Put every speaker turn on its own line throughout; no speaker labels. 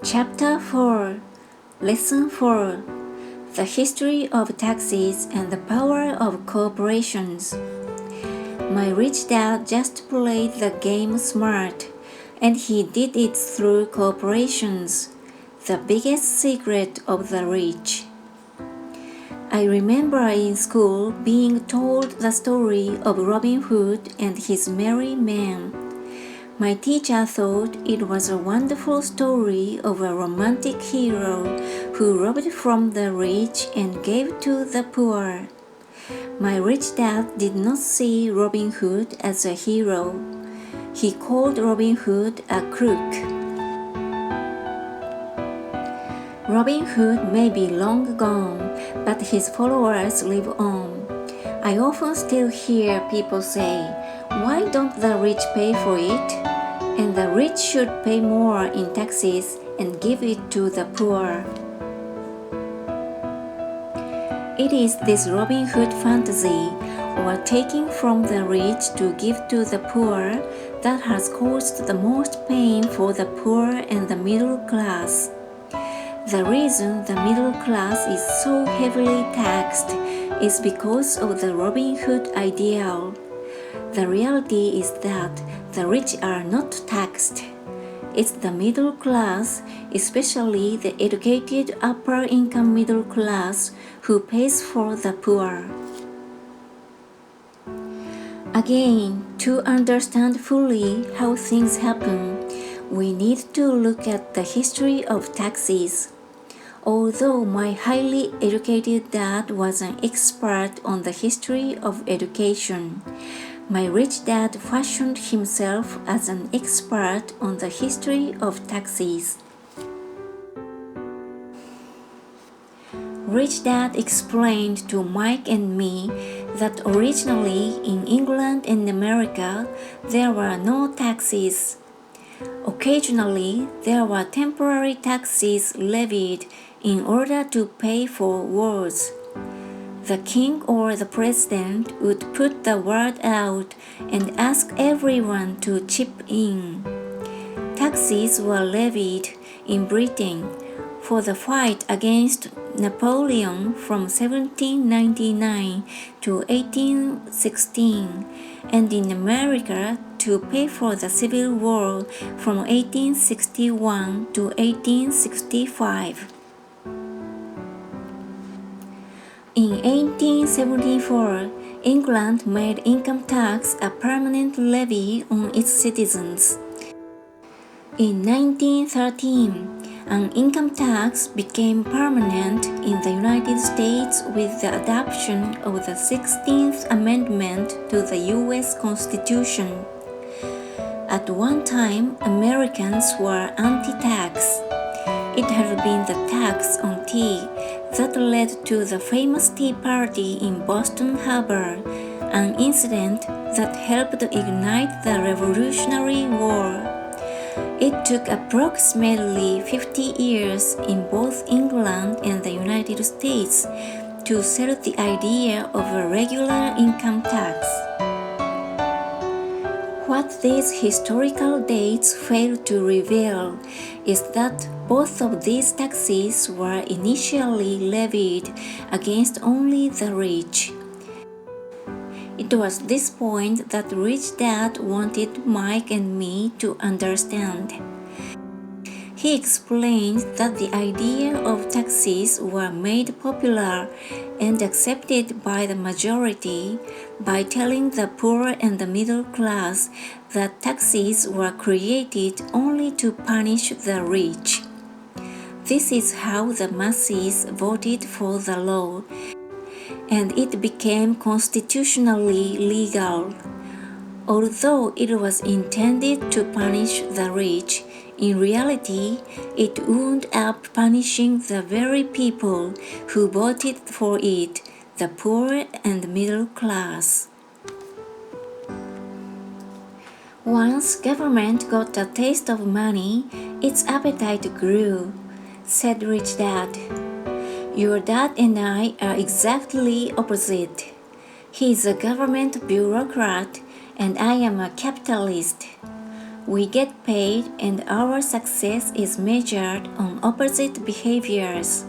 Chapter 4 Lesson 4 The History of Taxes and the Power of Corporations. My rich dad just played the game smart, and he did it through corporations, the biggest secret of the rich. I remember in school being told the story of Robin Hood and his merry men. My teacher thought it was a wonderful story of a romantic hero who robbed from the rich and gave to the poor. My rich dad did not see Robin Hood as a hero. He called Robin Hood a crook. Robin Hood may be long gone, but his followers live on. I often still hear people say, "Why don't the rich pay for it? And the rich should pay more in taxes and give it to the poor." It is this Robin Hood fantasy, or taking from the rich to give to the poor, that has caused the most pain for the poor and the middle class. The reason the middle class is so heavily taxed is because of the Robin Hood ideal. The reality is that the rich are not taxed. It's the middle class, especially the educated upper-income middle class, who pays for the poor. Again, to understand fully how things happen, we need to look at the history of taxes. Although my highly educated dad was an expert on the history of education, my rich dad fashioned himself as an expert on the history of taxes. Rich Dad explained to Mike and me that originally in England and America there were no taxes. Occasionally, there were temporary taxes levied in order to pay for wars. The king or the president would put the word out and ask everyone to chip in. Taxes were levied in Britain for the fight against Napoleon from 1799 to 1816, and in America to pay for the Civil War from 1861 to 1865. In 1874, England made income tax a permanent levy on its citizens. In 1913, an income tax became permanent in the United States with the adoption of the 16th Amendment to the U.S. Constitution. At one time, Americans were anti-tax. It had been the tax on tea that led to the famous Tea Party in Boston Harbor, an incident that helped ignite the Revolutionary War. It took approximately 50 years in both England and the United States to sell the idea of a regular income tax. What these historical dates fail to reveal is that both of these taxes were initially levied against only the rich. It was this point that Rich Dad wanted Mike and me to understand. He explained that the idea of taxes were made popular and accepted by the majority by telling the poor and the middle class that taxes were created only to punish the rich. This is how the masses voted for the law, and it became constitutionally legal. Although it was intended to punish the rich, in reality, it wound up punishing the very people who voted for it, the poor and middle class. Once government got a taste of money, its appetite grew, said Rich Dad. Your dad and I are exactly opposite. He is a government bureaucrat and I am a capitalist. We get paid and our success is measured on opposite behaviors.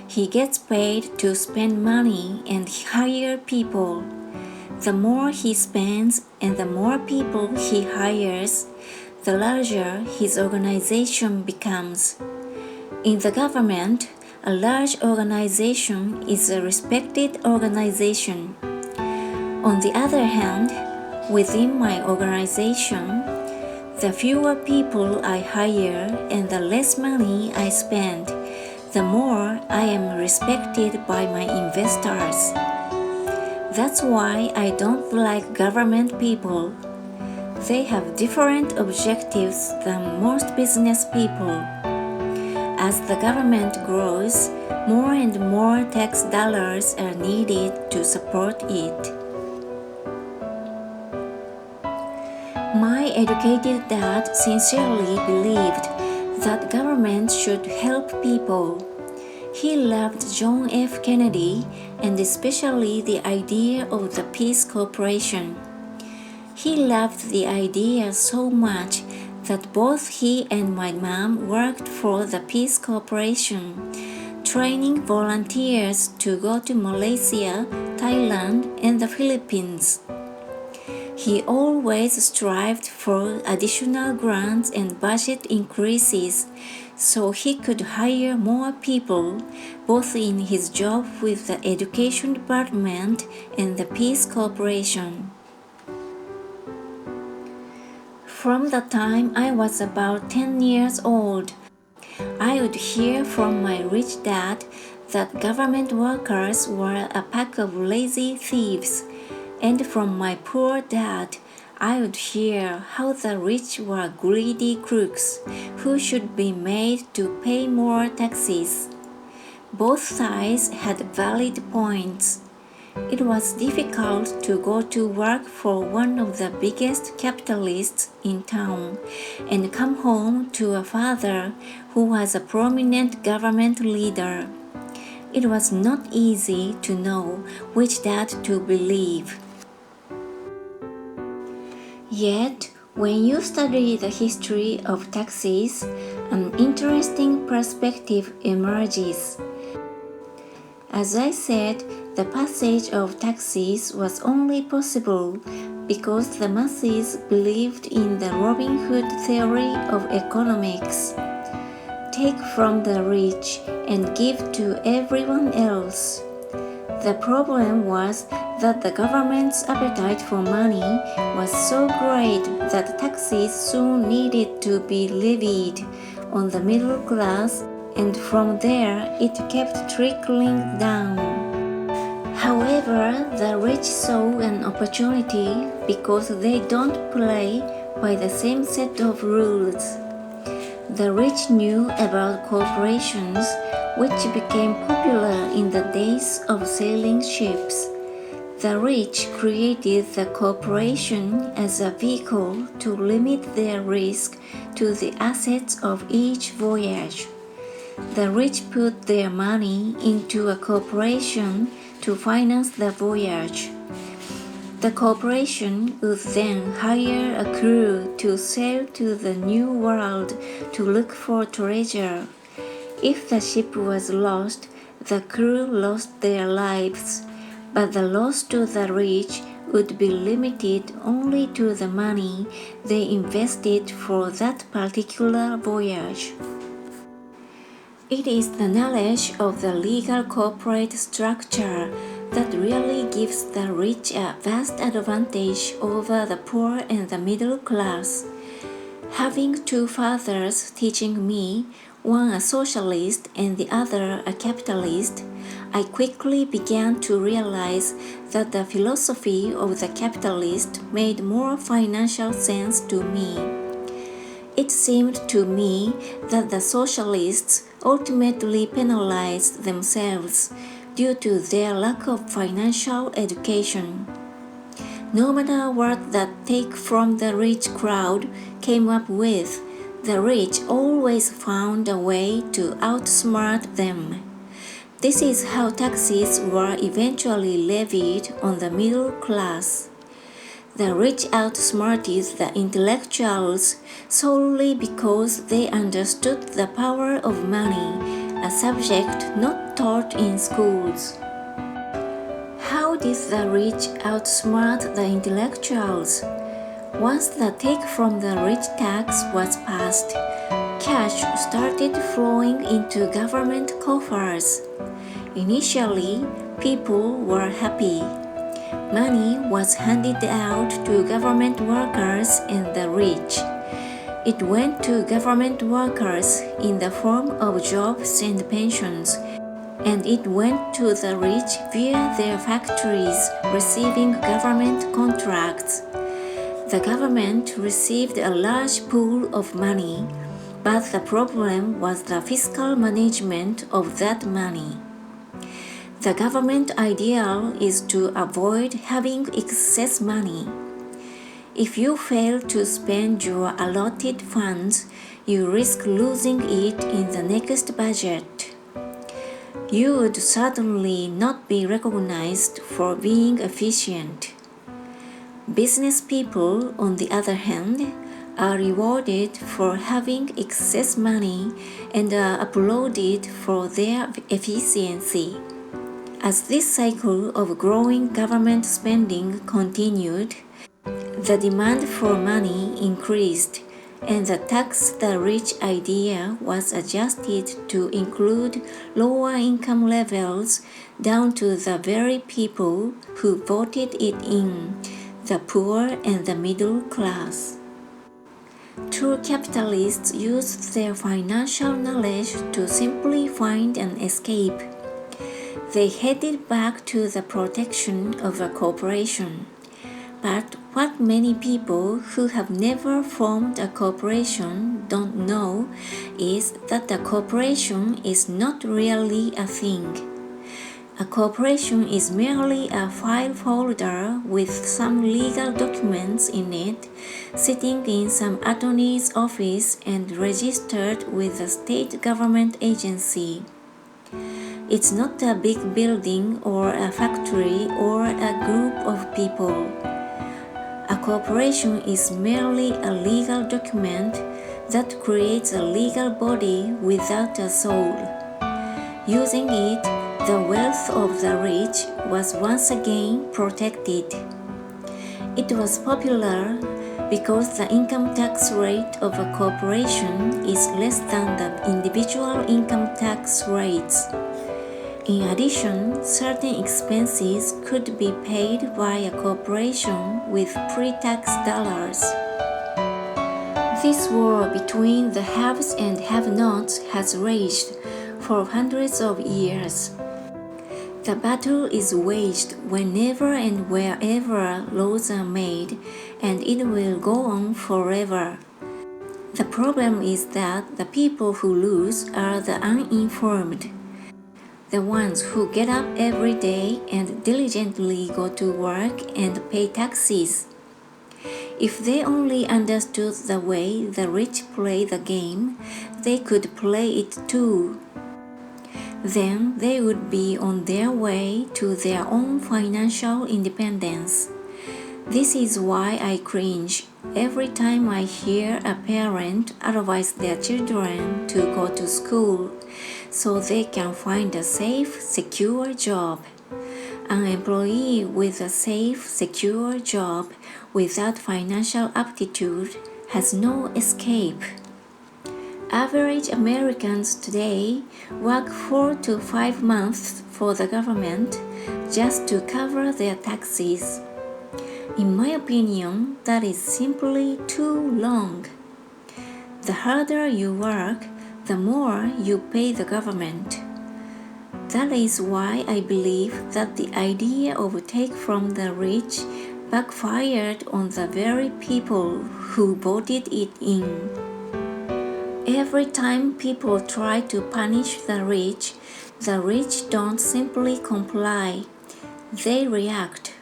He gets paid to spend money and hire people. The more he spends and the more people he hires, the larger his organization becomes. In the government, a large organization is a respected organization. On the other hand, within my organization, the fewer people I hire and the less money I spend, the more I am respected by my investors. That's why I don't like government people. They have different objectives than most business people. As the government grows, more and more tax dollars are needed to support it. My educated dad sincerely believed that government should help people. He loved John F. Kennedy and especially the idea of the Peace Corporation. He loved the idea so much that both he and my mom worked for the Peace Corporation, training volunteers to go to Malaysia, Thailand, and the Philippines. He always strived for additional grants and budget increases so he could hire more people, both in his job with the Education Department and the Peace Corporation. From the time I was about 10 years old, I would hear from my rich dad that government workers were a pack of lazy thieves, and from my poor dad, I would hear how the rich were greedy crooks who should be made to pay more taxes. Both sides had valid points. It was difficult to go to work for one of the biggest capitalists in town and come home to a father who was a prominent government leader. It was not easy to know which dad to believe. Yet, when you study the history of taxes, an interesting perspective emerges. As I said, the passage of taxes was only possible because the masses believed in the Robin Hood theory of economics. Take from the rich and give to everyone else. The problem was that the government's appetite for money was so great that taxes soon needed to be levied on the middle class, and from there it kept trickling down. However, the rich saw an opportunity because they don't play by the same set of rules. The rich knew about corporations, which became popular in the days of sailing ships. The rich created the corporation as a vehicle to limit their risk to the assets of each voyage. The rich put their money into a corporation to finance the voyage. The corporation would then hire a crew to sail to the New World to look for treasure. If the ship was lost, the crew lost their lives, but the loss to the rich would be limited only to the money they invested for that particular voyage. It is the knowledge of the legal corporate structure that really gives the rich a vast advantage over the poor and the middle class. Having two fathers teaching me, one a socialist and the other a capitalist, I quickly began to realize that the philosophy of the capitalist made more financial sense to me. It seemed to me that the socialists ultimately penalized themselves due to their lack of financial education. No matter what the take from the rich crowd came up with, the rich always found a way to outsmart them. This is how taxes were eventually levied on the middle class. The rich outsmarted the intellectuals solely because they understood the power of money, a subject not taught in schools. How did the rich outsmart the intellectuals? Once the take from the rich tax was passed, cash started flowing into government coffers. Initially, people were happy. Money was handed out to government workers and the rich. It went to government workers in the form of jobs and pensions, and it went to the rich via their factories receiving government contracts. The government received a large pool of money, but the problem was the fiscal management of that money. The government ideal is to avoid having excess money. If you fail to spend your allotted funds, you risk losing it in the next budget. You would certainly not be recognized for being efficient. Business people, on the other hand, are rewarded for having excess money and are applauded for their efficiency. As this cycle of growing government spending continued, the demand for money increased, and the tax the rich idea was adjusted to include lower income levels down to the very people who voted it in, the poor and the middle class. True capitalists used their financial knowledge to simply find an escape. They headed back to the protection of a corporation. But what many people who have never formed a corporation don't know is that a corporation is not really a thing. A corporation is merely a file folder with some legal documents in it, sitting in some attorney's office and registered with a state government agency. It's not a big building or a factory or a group of people. A corporation is merely a legal document that creates a legal body without a soul. Using it, the wealth of the rich was once again protected. It was popular because the income tax rate of a corporation is less than the individual income tax rates. In addition, certain expenses could be paid by a corporation with pre-tax dollars. This war between the haves and have-nots has raged for hundreds of years. The battle is waged whenever and wherever laws are made, and it will go on forever. The problem is that the people who lose are the uninformed, the ones who get up every day and diligently go to work and pay taxes. If they only understood the way the rich play the game, they could play it too. Then they would be on their way to their own financial independence. This is why I cringe every time I hear a parent advise their children to go to school so they can find a safe, secure job. An employee with a safe, secure job without financial aptitude has no escape. Average Americans today work 4 to 5 months for the government just to cover their taxes. In my opinion, that is simply too long. The harder you work, the more you pay the government. That is why I believe that the idea of take from the rich backfired on the very people who voted it in. Every time people try to punish the rich don't simply comply. They react.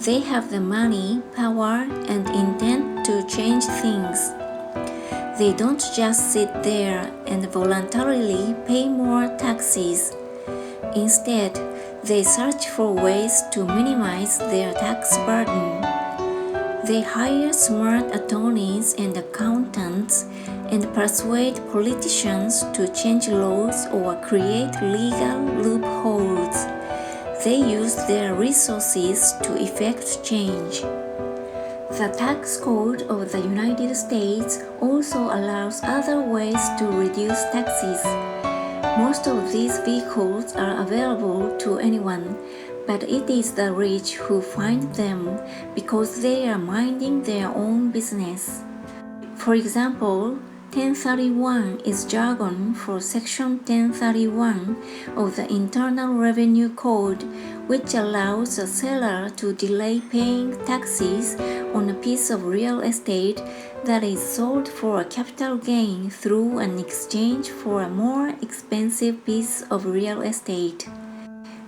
They have the money, power, and intent to change things. They don't just sit there and voluntarily pay more taxes. Instead, they search for ways to minimize their tax burden. They hire smart attorneys and accountants and persuade politicians to change laws or create legal loopholes. They use their resources to effect change. The tax code of the United States also allows other ways to reduce taxes. Most of these vehicles are available to anyone, but it is the rich who find them because they are minding their own business. For example, 1031 is jargon for Section 1031 of the Internal Revenue Code, which allows a seller to delay paying taxes on a piece of real estate that is sold for a capital gain through an exchange for a more expensive piece of real estate.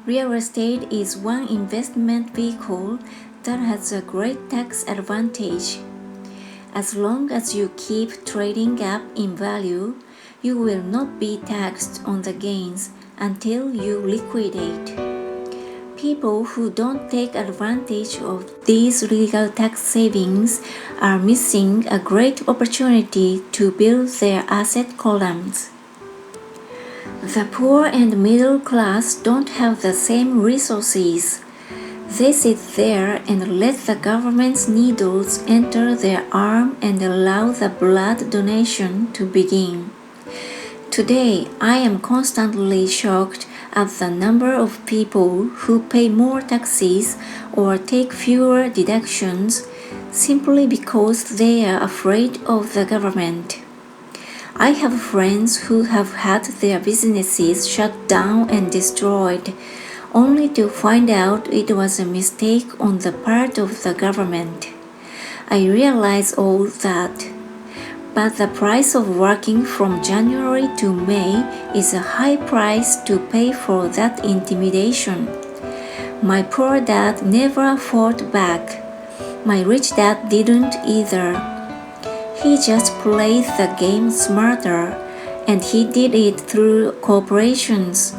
Real estate is one investment vehicle that has a great tax advantage. As long as you keep trading up in value, you will not be taxed on the gains until you liquidate. People who don't take advantage of these legal tax savings are missing a great opportunity to build their asset columns. The poor and middle class don't have the same resources. They sit there and let the government's needles enter their arm and allow the blood donation to begin. Today, I am constantly shocked at the number of people who pay more taxes or take fewer deductions simply because they are afraid of the government. I have friends who have had their businesses shut down and destroyed, only to find out it was a mistake on the part of the government. I realize all that. But the price of working from January to May is a high price to pay for that intimidation. My poor dad never fought back. My rich dad didn't either. He just played the game smarter, and he did it through corporations,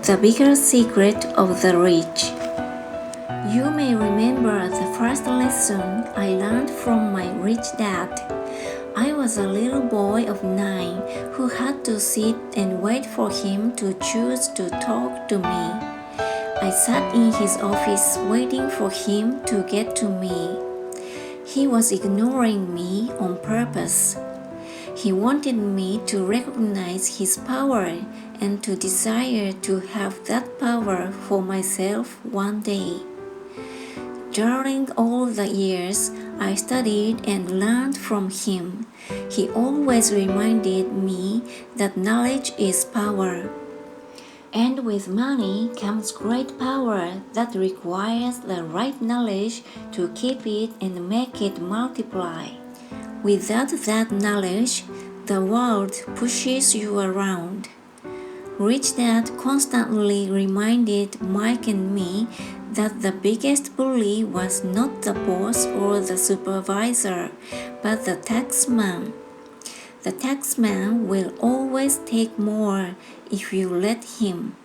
the bigger secret of the rich. You may remember the first lesson I learned from my rich dad. I was a little boy of 9 who had to sit and wait for him to choose to talk to me. I sat in his office waiting for him to get to me. He was ignoring me on purpose. He wanted me to recognize his power and to desire to have that power for myself one day. During all the years I studied and learned from him, he always reminded me that knowledge is power. And with money comes great power that requires the right knowledge to keep it and make it multiply. Without that knowledge, the world pushes you around. Rich Dad constantly reminded Mike and me that the biggest bully was not the boss or the supervisor, but the taxman. The taxman will always take more if you let him.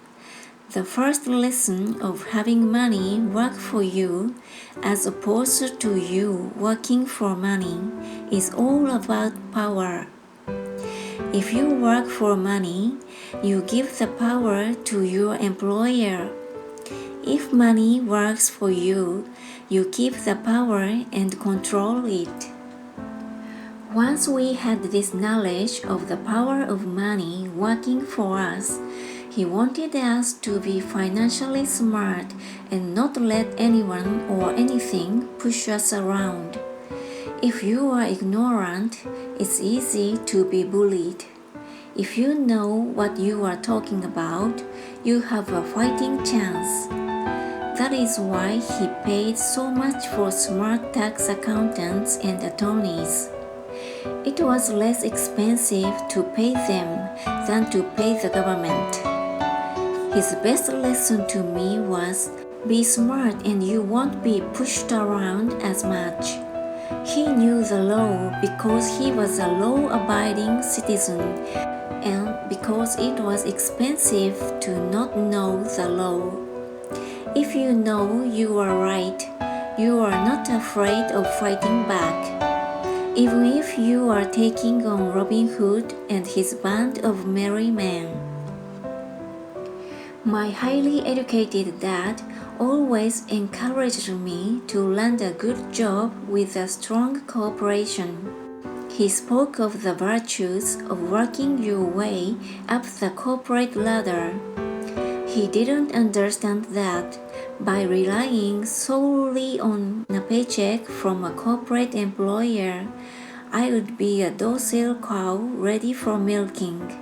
The first lesson of having money work for you, as opposed to you working for money, is all about power. If you work for money, you give the power to your employer. If money works for you, you keep the power and control it. Once we had this knowledge of the power of money working for us, he wanted us to be financially smart and not let anyone or anything push us around. If you are ignorant, it's easy to be bullied. If you know what you are talking about, you have a fighting chance. That is why he paid so much for smart tax accountants and attorneys. It was less expensive to pay them than to pay the government. His best lesson to me was, be smart and you won't be pushed around as much. He knew the law because he was a law-abiding citizen and because it was expensive to not know the law. If you know you are right, you are not afraid of fighting back, even if you are taking on Robin Hood and his band of merry men. My highly educated dad always encouraged me to land a good job with a strong corporation. He spoke of the virtues of working your way up the corporate ladder. He didn't understand that by relying solely on a paycheck from a corporate employer, I would be a docile cow ready for milking.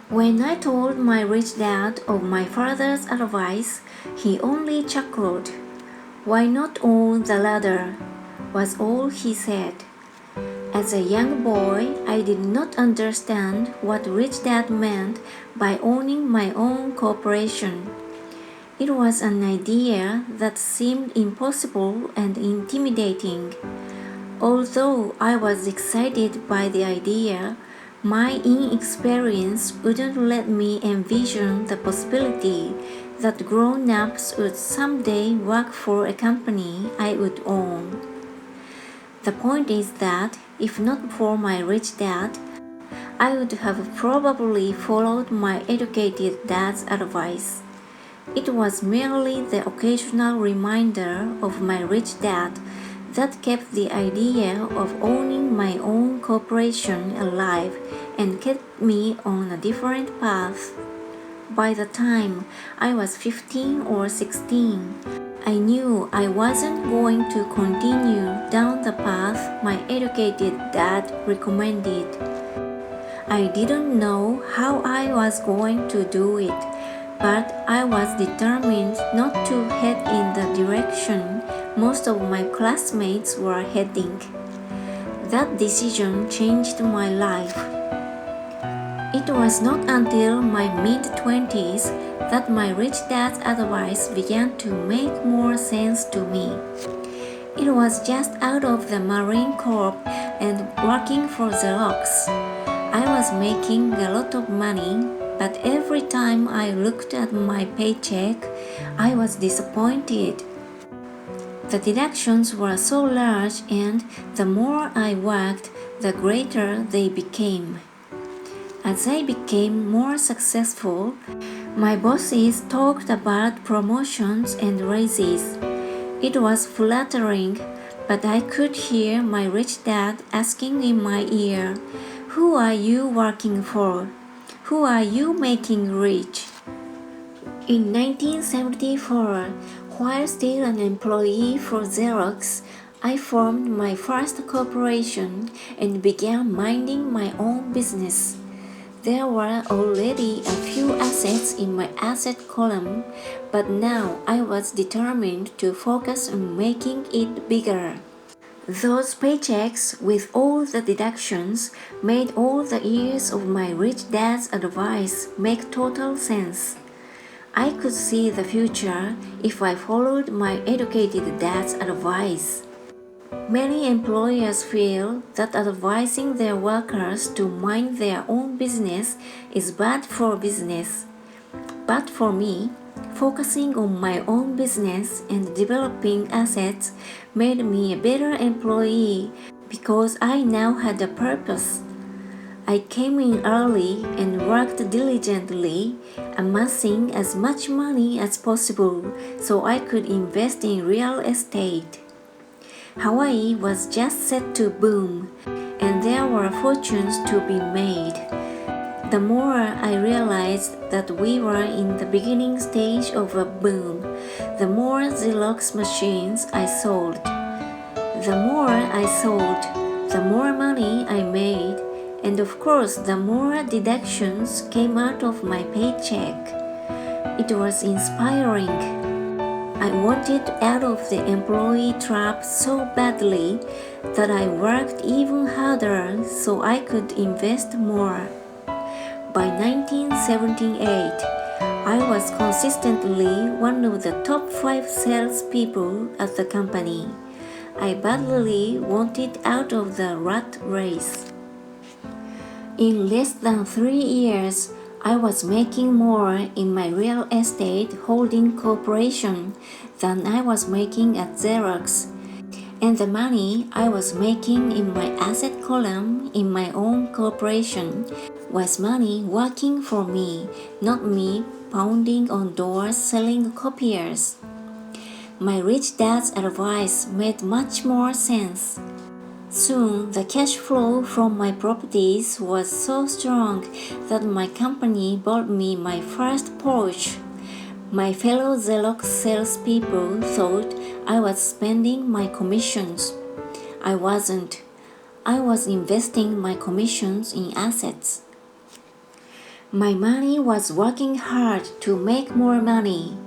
When I told my rich dad of my father's advice, he only chuckled. "Why not own the ladder?" was all he said. As a young boy, I did not understand what rich dad meant by owning my own corporation. It was an idea that seemed impossible and intimidating. Although I was excited by the idea, my inexperience wouldn't let me envision the possibility that grown-ups would someday work for a company I would own. The point is that if not for my rich dad, I would have probably followed my educated dad's advice. It was merely the occasional reminder of my rich dad that kept the idea of owning my own corporation alive and kept me on a different path. By the time I was 15 or 16, I knew I wasn't going to continue down the path my educated dad recommended. I didn't know how I was going to do it, but I was determined not to head in the direction most of my classmates were heading. That decision changed my life. It was not until my mid-20s that my rich dad's advice began to make more sense to me. It was just out of the Marine Corps and working for Xerox. I was making a lot of money, but every time I looked at my paycheck, I was disappointed. The deductions were so large, and the more I worked, the greater they became. As I became more successful, my bosses talked about promotions and raises. It was flattering, but I could hear my rich dad asking in my ear, "Who are you working for? Who are you making rich?" In 1974, while still an employee for Xerox, I formed my first corporation and began minding my own business. There were already a few assets in my asset column, but now I was determined to focus on making it bigger. Those paychecks with all the deductions made all the years of my rich dad's advice make total sense. I could see the future if I followed my educated dad's advice. Many employers feel that advising their workers to mind their own business is bad for business. But for me, focusing on my own business and developing assets made me a better employee because I now had a purpose. I came in early and worked diligently, amassing as much money as possible so I could invest in real estate. Hawaii was just set to boom, and there were fortunes to be made. The more I realized that we were in the beginning stage of a boom, the more Xerox machines I sold. The more I sold, the more money I made, and of course the more deductions came out of my paycheck. It was inspiring. I wanted out of the employee trap so badly that I worked even harder so I could invest more. By 1978, I was consistently one of the top 5 salespeople at the company. I badly wanted out of the rat race. In less than 3 years, I was making more in my real estate holding corporation than I was making at Xerox, and the money I was making in my asset column in my own corporation was money working for me, not me pounding on doors selling copiers. My rich dad's advice made much more sense. Soon, the cash flow from my properties was so strong that my company bought me my first Porsche. My fellow Xerox salespeople thought I was spending my commissions. I wasn't. I was investing my commissions in assets. My money was working hard to make more money.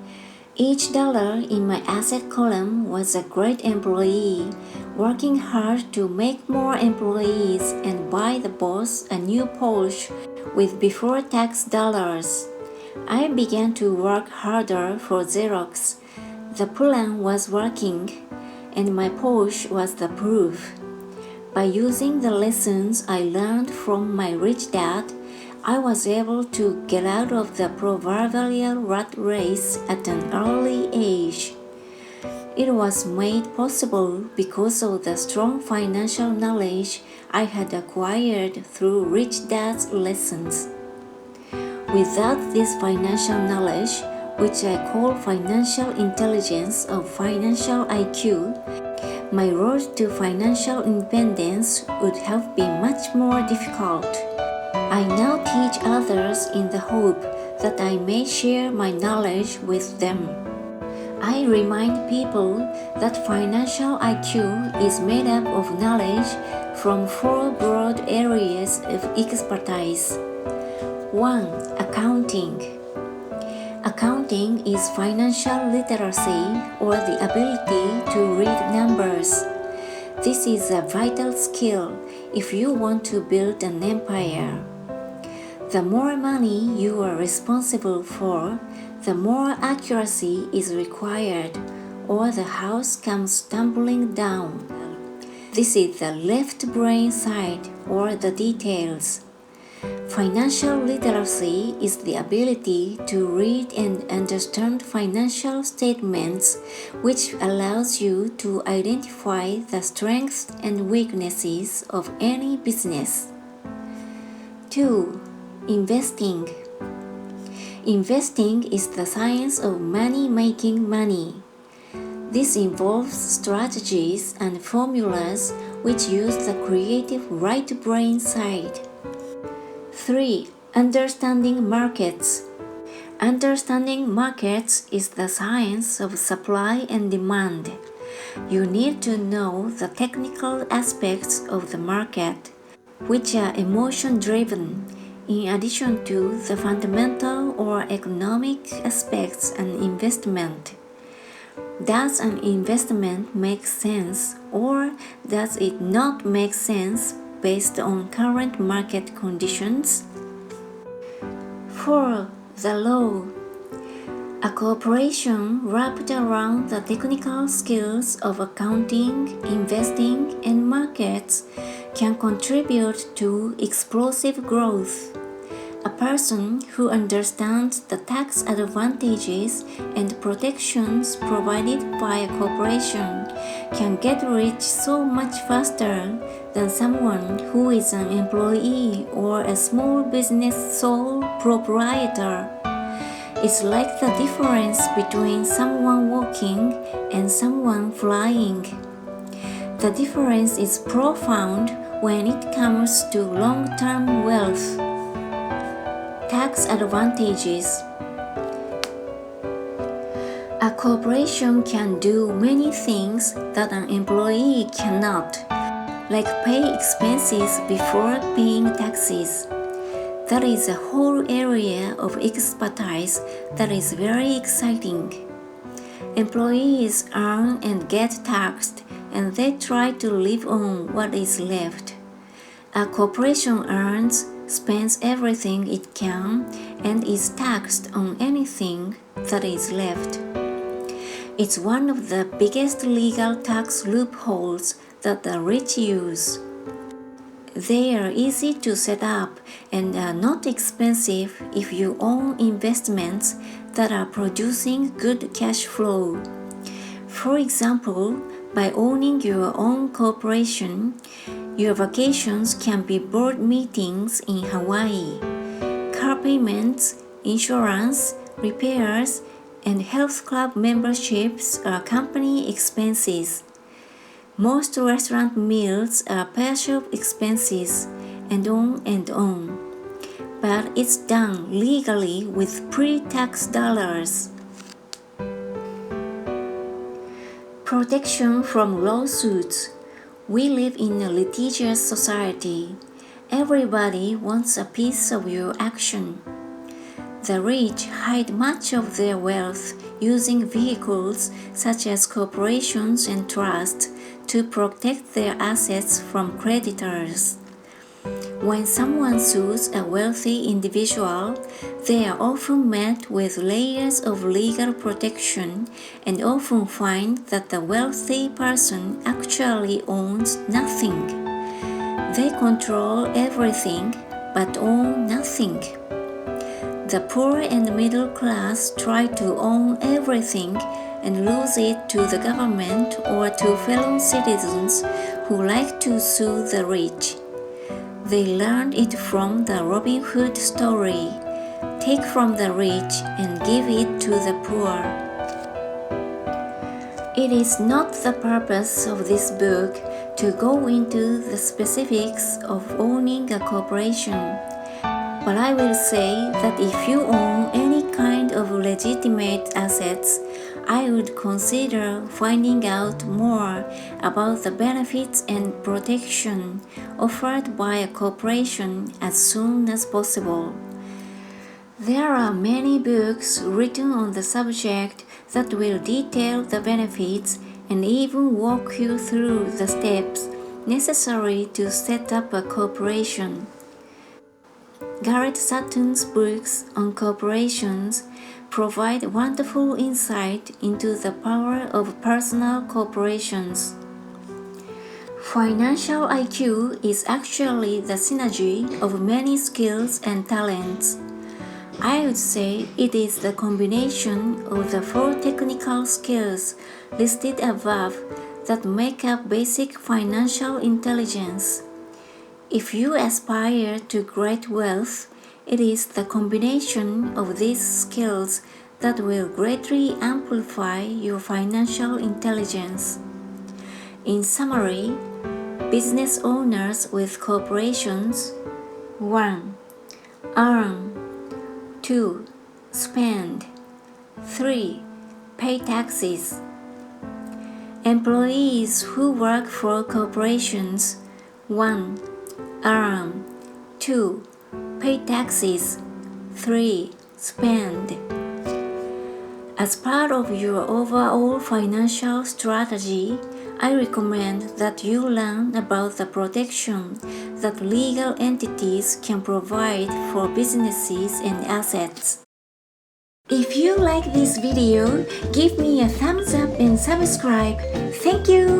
Each dollar in my asset column was a great employee, working hard to make more employees and buy the boss a new Porsche with before-tax dollars. I began to work harder for Xerox. The plan was working, and my Porsche was the proof. By using the lessons I learned from my rich dad, I was able to get out of the proverbial rat race at an early age. It was made possible because of the strong financial knowledge I had acquired through Rich Dad's lessons. Without this financial knowledge, which I call financial intelligence or financial IQ, my road to financial independence would have been much more difficult. I now teach others in the hope that I may share my knowledge with them. I remind people that financial IQ is made up of knowledge from 4 broad areas of expertise. 1. Accounting. Accounting is financial literacy or the ability to read numbers. This is a vital skill if you want to build an empire. The more money you are responsible for, the more accuracy is required, or the house comes tumbling down. This is the left brain side, or the details. Financial literacy is the ability to read and understand financial statements, which allows you to identify the strengths and weaknesses of any business. 2. Investing. Investing is the science of making money. This involves strategies and formulas which use the creative right brain side. 3. Understanding markets. Understanding markets is the science of supply and demand. You need to know the technical aspects of the market, which are emotion-driven, in addition to the fundamental or economic aspects and investment. Does an investment make sense, or does it not make sense based on current market conditions? 4. The law. A corporation wrapped around the technical skills of accounting, investing, and markets can contribute to explosive growth. A person who understands the tax advantages and protections provided by a corporation can get rich so much faster than someone who is an employee or a small business sole proprietor. It's like the difference between someone walking and someone flying. The difference is profound when it comes to long-term wealth. Tax advantages. A corporation can do many things that an employee cannot, like pay expenses before paying taxes. That is a whole area of expertise that is very exciting. Employees earn and get taxed, and they try to live on what is left. A corporation earns, spends everything it can, and is taxed on anything that is left. It's one of the biggest legal tax loopholes that the rich use. They are easy to set up and are not expensive if you own investments that are producing good cash flow. For example, by owning your own corporation, your vacations can be board meetings in Hawaii, car payments, insurance, repairs, and health club memberships are company expenses. Most restaurant meals are partial expenses, and on and on. But it's done legally with pre-tax dollars. Protection from lawsuits. We live in a litigious society. Everybody wants a piece of your action. The rich hide much of their wealth using vehicles such as corporations and trusts to protect their assets from creditors. When someone sues a wealthy individual, they are often met with layers of legal protection and often find that the wealthy person actually owns nothing. They control everything but own nothing. The poor and middle class try to own everything and lose it to the government or to fellow citizens who like to sue the rich. They learned it from the Robin Hood story. Take from the rich and give it to the poor. It is not the purpose of this book to go into the specifics of owning a corporation. But I will say that if you own any kind of legitimate assets, I would consider finding out more about the benefits and protection offered by a corporation as soon as possible. There are many books written on the subject that will detail the benefits and even walk you through the steps necessary to set up a corporation. Garrett Sutton's books on corporations provide wonderful insight into the power of personal corporations. Financial IQ is actually the synergy of many skills and talents. I would say it is the combination of the 4 technical skills listed above that make up basic financial intelligence. If you aspire to great wealth, it is the combination of these skills that will greatly amplify your financial intelligence. In summary, business owners with corporations: 1. Earn. 2. Spend. 3. Pay taxes. Employees who work for corporations: 1. Earn. 2. Pay taxes. 3. Spend. As part of your overall financial strategy, I recommend that you learn about the protection that legal entities can provide for businesses and assets. If you like this video, give me a thumbs up and subscribe. Thank you!